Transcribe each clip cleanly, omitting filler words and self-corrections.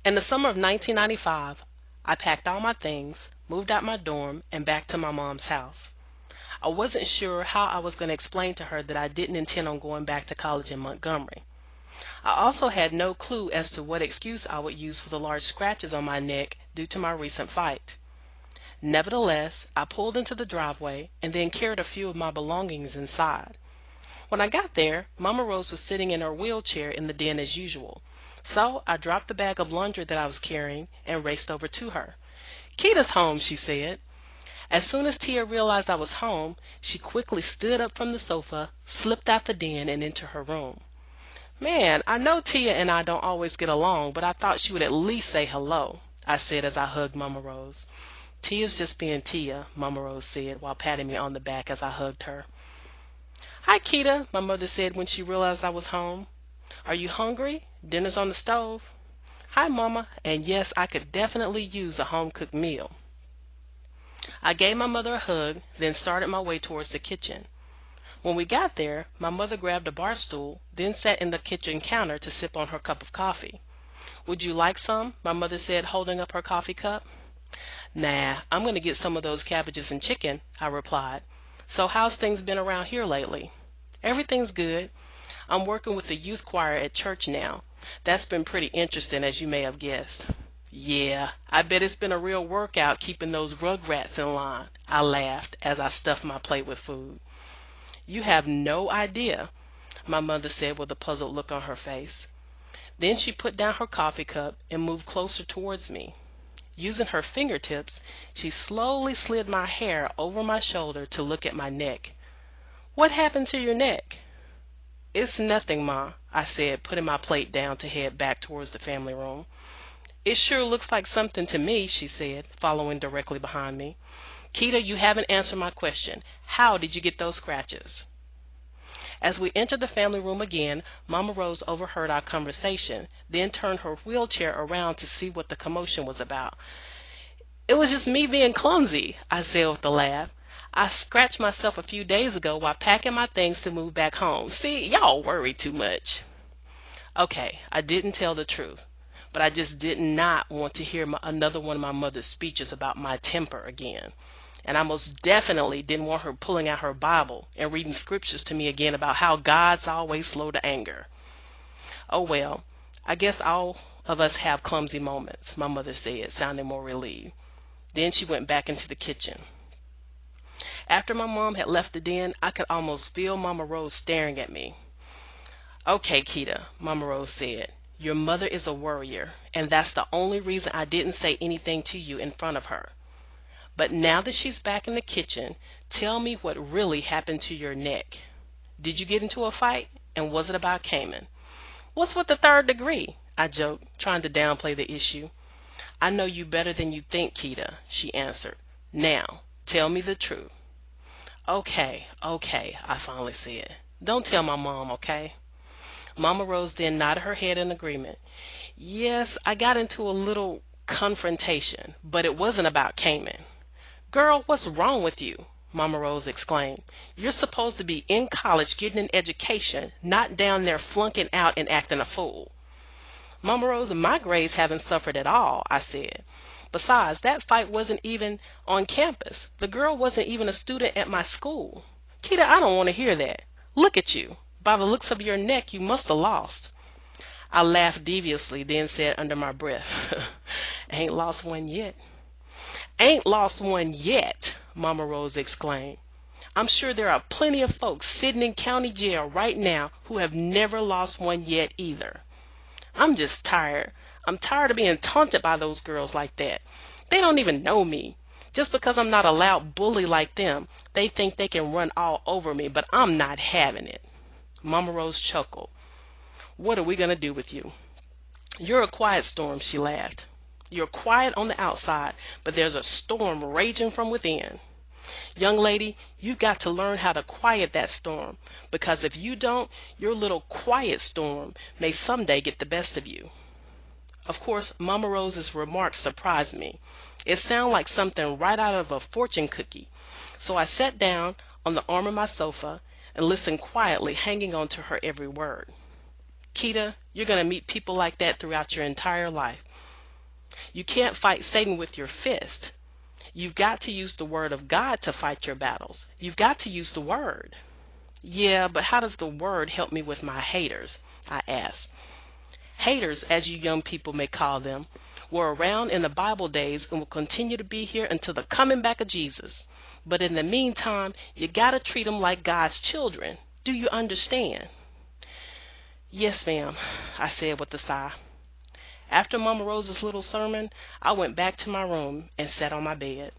In the summer of 1995, I packed all my things, moved out my dorm, and back to my mom's house. I wasn't sure how I was going to explain to her that I didn't intend on going back to college in Montgomery. I also had no clue as to what excuse I would use for the large scratches on my neck due to my recent fight. Nevertheless, I pulled into the driveway and then carried a few of my belongings inside. When I got there, Mama Rose was sitting in her wheelchair in the den as usual. So I dropped the bag of laundry that I was carrying and raced over to her. "Kita's home," she said. As soon as Tia realized I was home, she quickly stood up from the sofa, slipped out the den, and into her room. "Man, I know Tia and I don't always get along, but I thought she would at least say hello," I said as I hugged Mama Rose. "Tia's just being Tia," Mama Rose said while patting me on the back as I hugged her. "Hi, Kita," my mother said when she realized I was home. "Are you hungry? Dinner's on the stove." "Hi, Mama," and yes, I could definitely use a home-cooked meal. I gave my mother a hug, then started my way towards the kitchen. When we got there, my mother grabbed a bar stool, then sat in the kitchen counter to sip on her cup of coffee. "Would you like some?" my mother said, holding up her coffee cup. "Nah, I'm going to get some of those cabbages and chicken," I replied. "So how's things been around here lately?" "Everything's good. I'm working with the youth choir at church now. That's been pretty interesting, as you may have guessed." "Yeah, I bet it's been a real workout keeping those rugrats in line," I laughed as I stuffed my plate with food. "You have no idea," my mother said with a puzzled look on her face. Then she put down her coffee cup and moved closer towards me. Using her fingertips, she slowly slid my hair over my shoulder to look at my neck. "What happened to your neck?" "It's nothing, Ma," I said, putting my plate down to head back towards the family room. "It sure looks like something to me," she said, following directly behind me. "Kita, you haven't answered my question. How did you get those scratches?" As we entered the family room again, Mama Rose overheard our conversation, then turned her wheelchair around to see what the commotion was about. "It was just me being clumsy," I said with a laugh. "I scratched myself a few days ago while packing my things to move back home. See, y'all worry too much." Okay, I didn't tell the truth, but I just did not want to hear another one of my mother's speeches about my temper again. And I most definitely didn't want her pulling out her Bible and reading scriptures to me again about how God's always slow to anger. "Oh well, I guess all of us have clumsy moments," my mother said, sounding more relieved. Then she went back into the kitchen. After my mom had left the den, I could almost feel Mama Rose staring at me. "Okay, Kita," Mama Rose said, "your mother is a worrier, and that's the only reason I didn't say anything to you in front of her. But now that she's back in the kitchen, tell me what really happened to your neck. Did you get into a fight, and was it about Cayman?" "What's with the third degree?" I joked, trying to downplay the issue. "I know you better than you think, Kita," she answered. "Now, tell me the truth." "Okay, okay," I finally said. "Don't tell my mom, okay?" Mama Rose then nodded her head in agreement. "Yes, I got into a little confrontation, but it wasn't about Cayman." "Girl, what's wrong with you?" Mama Rose exclaimed. "You're supposed to be in college getting an education, not down there flunking out and acting a fool." "Mama Rose, my grades haven't suffered at all," I said. "Besides, that fight wasn't even on campus. The girl wasn't even a student at my school." "Kita, I don't want to hear that. Look at you. By the looks of your neck, you must have lost." I laughed deviously, then said under my breath, "Ain't lost one yet." "Ain't lost one yet," Mama Rose exclaimed. "I'm sure there are plenty of folks sitting in county jail right now who have never lost one yet either. I'm just tired. I'm tired of being taunted by those girls like that. They don't even know me. Just because I'm not a loud bully like them, they think they can run all over me, but I'm not having it." Mama Rose chuckled. "What are we going to do with you?" "You're a quiet storm," she laughed. "You're quiet on the outside, but there's a storm raging from within. Young lady, you've got to learn how to quiet that storm, because if you don't, your little quiet storm may someday get the best of you." Of course, Mama Rose's remarks surprised me. It sounded like something right out of a fortune cookie. So I sat down on the arm of my sofa and listened quietly, hanging on to her every word. "Kita, you're going to meet people like that throughout your entire life. You can't fight Satan with your fist. You've got to use the word of God to fight your battles. You've got to use the word. Yeah, but how does the word help me with my haters? I asked. Haters, as you young people may call them, were around in the Bible days and will continue to be here until the coming back of Jesus. But in the meantime, you gotta treat them like God's children. Do you understand? Yes, ma'am, I said with a sigh. After Mama Rose's little sermon, I went back to my room and sat on my bed.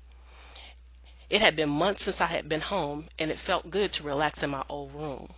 It had been months since I had been home, and it felt good to relax in my old room.